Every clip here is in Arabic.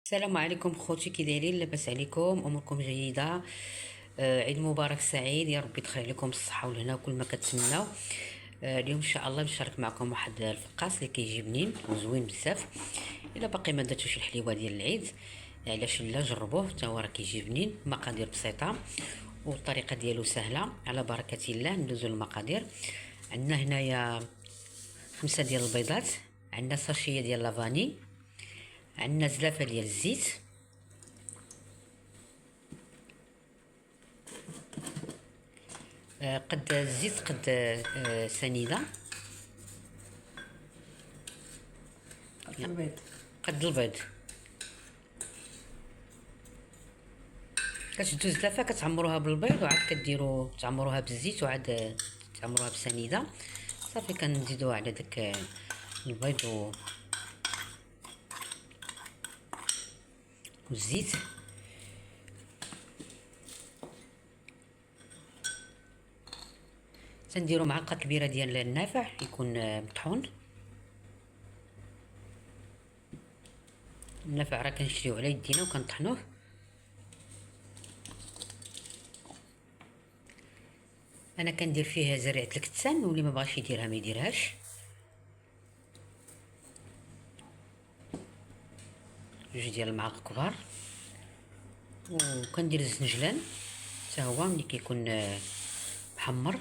السلام عليكم خوتي، كي دايرين؟ لاباس عليكم؟ اموركم جيده؟ عيد مبارك سعيد، يا رب يدخل عليكم الصحه والهنا وكل ما كتمناو. اليوم ان شاء الله نشارك معكم واحد الفقاس اللي كيجي بنين وزوين بزاف. الا باقي ما درتوش الحليوه ديال العيد، علاش لا؟ جربوه حتى هو راه كيجي بنين. مقادير بسيطه والطريقه ديالو سهله. على بركه الله ندوزو المقادير. عندنا هنايا 5 ديال البيضات، عندنا ساشيه ديال لافاني، عندنا زلافه ديال الزيت، قد الزيت قد سنيده، البيض. قد البيض. كتشدو زلافه كتعمروها بالبيض وعاد كديروا تعمروها بالزيت وعاد تعمروها بسنيده. صافي كنزيدوها على داك البيض والزيت. تنديروا معلقه كبيره ديال النافع يكون مطحون. النافع راه كنشريو على يدينا وكنطحنوه. انا كندير فيه زريعه الكتان، واللي ما بغاش يديرها ما يديرهاش. جوج ديال المعالق كبار. وكندير الزنجلان حتى هو ملي كيكون محمر.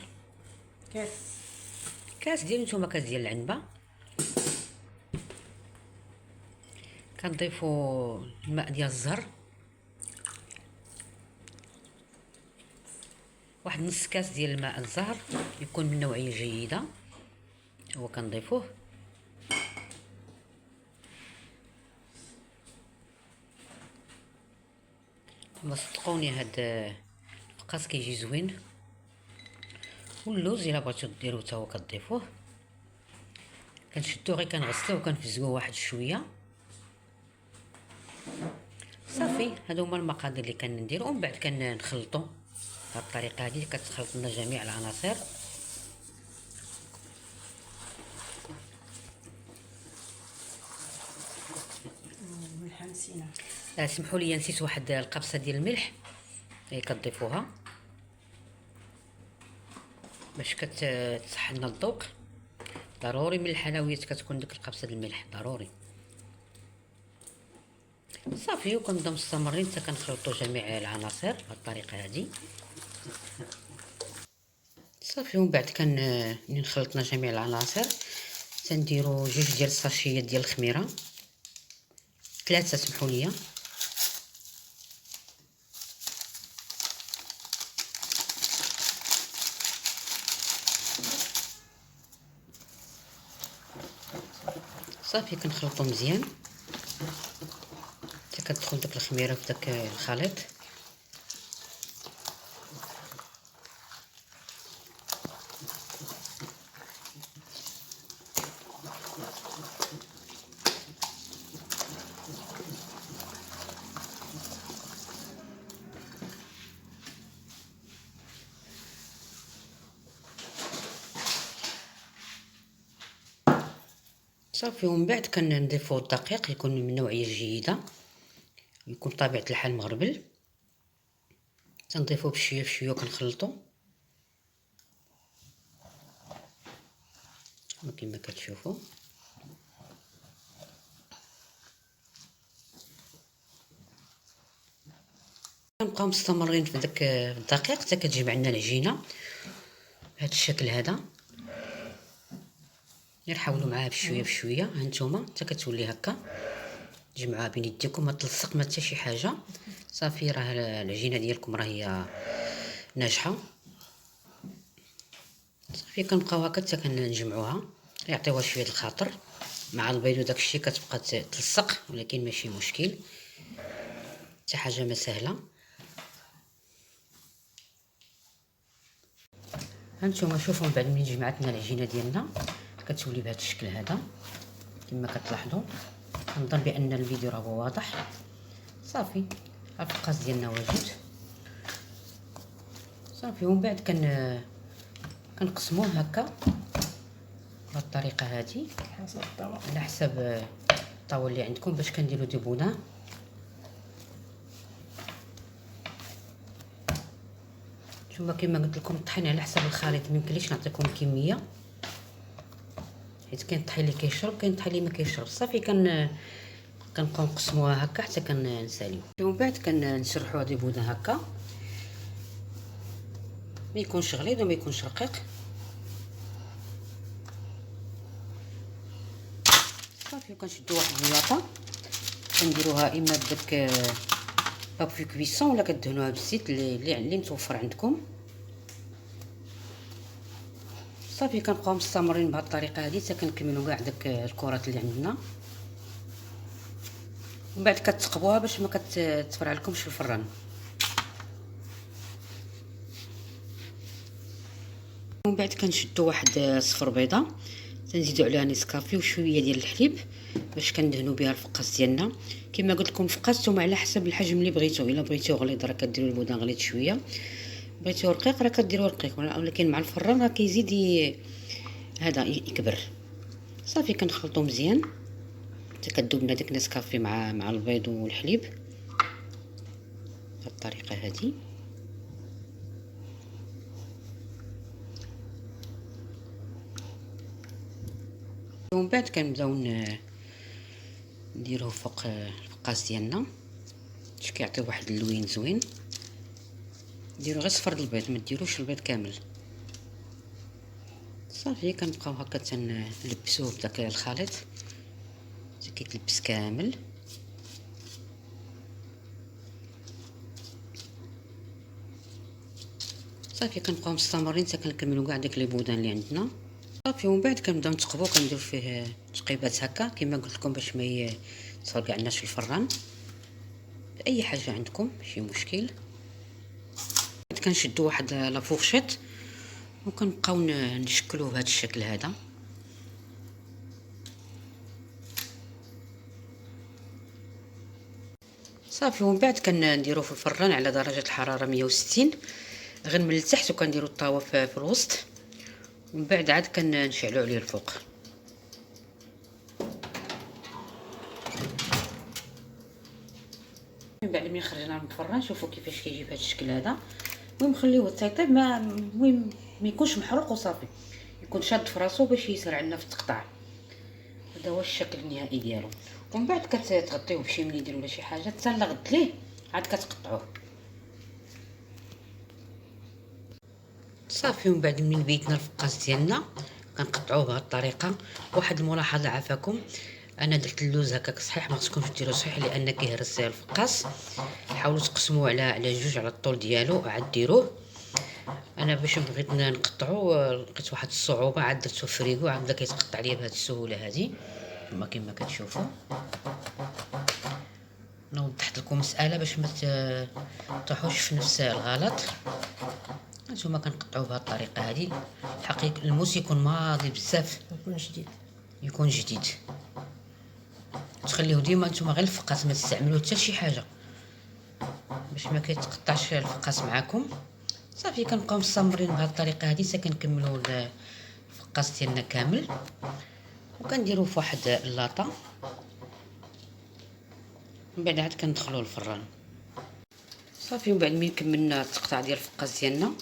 كاس ديال نتوما، كاس ديال العنبه. كنضيفوا الماء ديال الزهر، واحد نص كاس ديال الماء الزهر يكون من نوعيه جيده، هو كنضيفوه. ما صدقوني هاد الفقاس كيجي زوين. واللوز الا بغيتو ديروه حتى هو كتضيفوه. كنشدوه غير كنغسلوه وكنفزقوه واحد شويه. صافي هادو هما المقادير اللي كنديرو، ومن بعد كنخلطو بهاد الطريقه هادي. كتخلط لنا جميع العناصر. الملح نسينا. سمحوا لي نسيت واحد القبصه ديال الملح كتضيفوها باش كتصح لنا الذوق. ضروري من الحلويات كتكون ديك القبصه ديال الملح ضروري. صافي وكنبداو مستمرين حتى كنخلطوا جميع العناصر بهذه الطريقه هذه. صافي ومن بعد ملي خلطنا جميع العناصر تنديروا جوج ديال الساشيات ديال الخميره، 3 سمحوا لي. صافي كنخلطوا مزيان حتى كتدخل داك الخميره في داك الخليط. صافي ومن بعد كنضيفوا الدقيق يكون من نوعيه جيده، يكون طبيعه الحال مغربل. تنضيفوه بشويه بشويه وكنخلطوا كما كتشوفوا. كنبقاو مستمرين في داك الدقيق حتى كتجي عندنا العجينه بهذا الشكل هذا. نحاولوا معاها بشويه بشويه، ها نتوما حتى كتولي هكا. جمعوها بين يديكم، ما تلصق ما حتى شي حاجه. صافي راه العجينه ديالكم راه هي ناجحه. صافي كنبقاو هكا حتى كنجمعوها، يعطيوها شويه الخاطر مع البيض وداك الشيء. كتبقى تلصق ولكن ماشي مشكل، حتى حاجه ما سهله. هانتوما شوفوا من بعد ملي جمعتنا العجينه ديالنا كتولي بهذا الشكل هذا كما كتلاحظوا. كنظن بان الفيديو راه واضح. صافي الفقاس ديالنا واجد. صافي ومن بعد كنقسموه هكا بهذه الطريقه هذه حسب الطبق. على حسب الطاوله اللي عندكم باش كنديروا دي بونان. نتوما كما قلت لكم الطحين على حسب الخليط، ميمكنليش نعطيكم كميه حيت كاين الطحين اللي كيشرب كاين الطحين اللي ما كيشرب. صافي كنبقاو نقسموها هكا حتى كنساليو. ومن بعد كنشرحوا هذه بودان هكا، ما يكونش غليظ وما يكونش رقيق. صافي كنشدو واحد البلاطه كنديروها اما بداك بابي كويسون ولا كدهنوها بالزيت اللي متوفر عندكم. صافي كنبقاو مستمرين بهذه الطريقه هذه حتى كنكملوا كاع داك الكرات اللي عندنا. ومن بعد كتقبوها باش ما كتفرع لكمش في الفران. ومن بعد كنشدوا واحد صفر بيضه تنزيدوا عليها نسكافي وشويه ديال الحليب باش كندهنوا بها الفقاس ديالنا. كما قلت لكم الفقاس نتوما على حسب الحجم اللي بغيتو، الا بغيتوه غليظ راه كديروا البودان غليظ شويه، بغيتوه رقيق راه كديروا رقيق، ولكن مع الفران راه كيزيد هذا يكبر. صافي كنخلطو مزيان حتى كذوب لنا داك نسكافي مع البيض والحليب بهذه الطريقه هذه. ومن بعد كنبداو نديروه فوق الفقاس ديالنا باش كيعطيو واحد اللوين زوين. ديروا غير صفر البيض، ما ديروش البيض كامل. صافي كنبقاو هكا تنلبسوه بداك الخليط حتى كيتلبس كامل. صافي كنبقاو مستمرين حتى كنكملوا كاع داك لي بودان اللي عندنا. صافي ومن بعد كنبداو نتقبو، كندير فيه تقيبات هكا كما قلت لكم باش ما يتفرقعناش في الفران. اي حاجه عندكم ماشي مشكل. كنشدو واحد لافورشيط وكنبقاو نشكلوه بهذا الشكل هذا. صافي ومن بعد كنديروه في الفران على درجه الحراره 160 غير من التحت، وكنديروا الطاوه في الوسط، ومن بعد عاد كنشعلوا عليه الفوق. من بعد ملي خرجناه من الفران شوفوا كيفاش كيجي بهذا الشكل هذا. المهم خليوه حتى يطيب، المهم ما يكونش محروق وصافي، يكون شاد في راسو باش يسرع لنا في التقطاع. هذا هو الشكل النهائي ديالو. ومن بعد كتغطيوه بشي منيدل ولا شي حاجه حتى لا غد ليه عاد كتقطعوه. صافي ومن بعد من بيتنا الفقاس ديالنا كنقطعوه بهذه الطريقه. واحد الملاحظه عافاكم، انا درت اللوز هكاك صحيح، ما خصكمش ديروه صحيح لان كيهرس الفقاس. حاولوا تقسموه على جوج على الطول ديالو عاد ديروه. انا باش بغيت نقطعو لقيت واحد الصعوبه، عاد درتو فريغو عاد بدا كيتقطع ليا بهذه السهوله هذه كما كتشوفوا. انا وضحت لكم مساله باش ما تطيحوش في نفس الغلط. هانتوما كنقطعوه بهذه الطريقه هذه. الحقيقه الموس يكون ماضي بزاف، يكون جديد. تخليوه ديما نتوما غير الفقاس، ما تستعملوه حتى شي حاجه باش ما كيتقطعش الفقاس معاكم. صافي كنبقاو مستمرين بهذه الطريقه هذه حتى كنكملوا الفقاس ديالنا كامل، وكنديروه في واحد اللاطه. من بعد عاد كندخلوه للفران. صافي ومن بعد ملي كملنا التقطاع ديال الفقاس ديالنا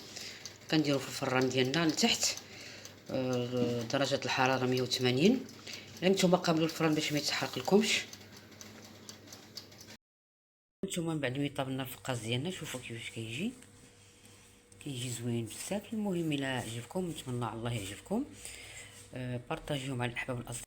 كنديروه في الفران ديالنا لتحت درجه الحراره 180. نتوما قابلوا الفران باش ما يتحرق لكمش. نتوما من بعد ملي طاب لنا الفقاس ديالنا شوفوا كيفاش كيجي زوين بزاف. المهم الا عجبكم نتمنى الله يعجبكم، بارطاجيوه مع الاحباب والاصدقاء.